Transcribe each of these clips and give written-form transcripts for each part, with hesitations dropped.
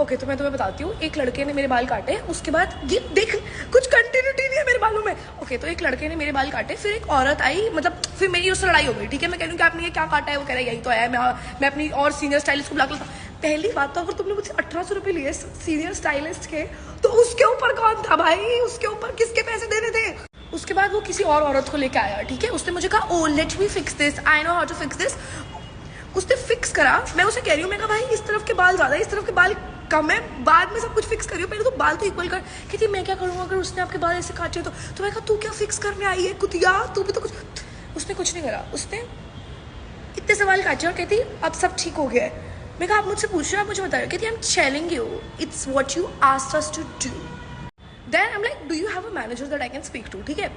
Okay तो मैं तुम्हें बताती हूँ। एक लड़के ने मेरे बाल काटे, उसके बाद ये देख कुछ कंटिन्यूटी नहीं है मेरे बालों में। ओके तो एक लड़के ने मेरे बाल काटे, फिर एक औरत आई, मतलब फिर मेरी उससे लड़ाई हो गई। ठीक है, मैं कह रही हूँ कि आपने ये क्या काटा है, वो कह रहा है यही तो है, मैं अपनी और सीनियर स्टाइलिस्ट को बुला कर। पहली बात तो अगर तुमने मुझसे 1800 रुपये लिए सीनियर स्टाइलिस्ट के, तो उसके ऊपर कौन था भाई, उसके ऊपर किसके पैसे देने थे। उसके बाद वो किसी और औरत को लेकर आया। ठीक है, उसने मुझे कहा oh let me fix this, I know how to fix this. उसने फिक्स करा, मैं उसे कह रही हूँ, मैं कहा भाई इस तरफ के बाल ज्यादा है, इस तरफ के बाल कम है, बाद में सब कुछ फिक्स करियो, पहले तो बाल तो इक्वल कर। कहती मैं क्या करूँगा अगर उसने आपके बाल ऐसे काटे तो मैं कहा तू क्या फिक्स करने आई है कुतिया, तू भी तो कुछ। उसने कुछ नहीं करा, उसने इतने सवाल काटे और कहती अब सब ठीक हो गया है। मैं कहा आप मुझसे पूछ रहे हो, आप मुझे बता रहे हो। कहती I am telling you it's what you asked us to do. Then I am like do you have a manager that I can speak to. ठीक है,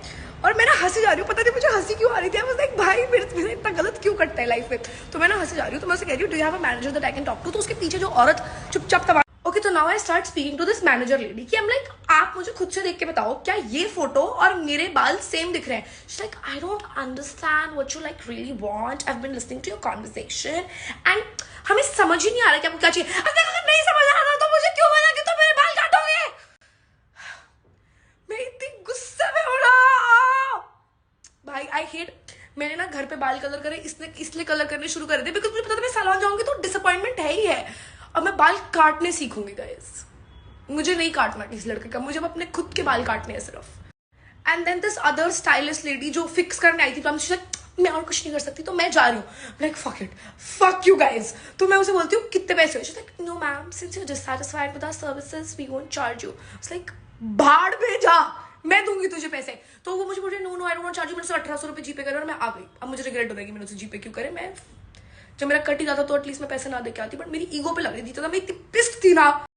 और मैं ना हंसी जा रही हूँ, पता नहीं मुझे हंसी क्यों आ रही थी। आई वाज लाइक भाई मेरे इतना गलत क्यों करता है लाइफ में। तो मैं ना हंसी जा रही हूँ, तो मैं उसे कह रही हूँ do you have a manager that I can talk to. तो उसके पीछे जो औरत चुपचाप तबाह। ओके तो now I start speaking to this manager lady कि आई एम लाइक आप मुझे खुद से देख के बताओ क्या ये फोटो और मेरे बाल सेम दिख रहे हैं। She like I don't understand what you like really want, I have been listening to your conversation and हमें समझ ही नहीं आ रहा कि आपको क्या चाहिए। अगर नहीं समझ आ रहा तो मुझे क्यों बोला कि तुम मेरे बाल काटोगे। मैं इतनी गुस्से में हो रहा भाई, आई हेट। मैंने ना घर पे बाल कलर करे इसलिए कलर करने शुरू कर दिए बिकॉज मुझे पता था मैं सैलून जाऊंगी तो डिसअपॉइंटमेंट है ही है। अब मैं बाल काटने सीखूंगी गाइस, मुझे नहीं काटना किसी लड़के का, मुझे अपने खुद के बाल काटने हैं सिर्फ। And then this other stylist lady जो फिक्स करने आई थी, तो मैं और कुछ नहीं कर सकती तो मैं जा रही हूँ। Like fuck it, fuck you guys. तो मैं उसे बोलती हूँ कितने पैसे हो। Like no ma'am since you dissatisfied with our services we won't charge you. Like भाड़ में जा, मैं दूंगी तुझे पैसे। तो वो मुझे बोल रही no no I don't charge you, मैंने 1800 रुपये जीपे करे और मैं आ गई। अब मुझे रिग्रेट हो रहा है कि मैंने उसे जीपे क्यों करे। मैं जब मेरा कट ही जाता तो एटलीस्ट मैं पैसे ना दे के आती, बट मेरी ईगो पे लग रही थी तो मैं इतनी पिस्ट थी ना।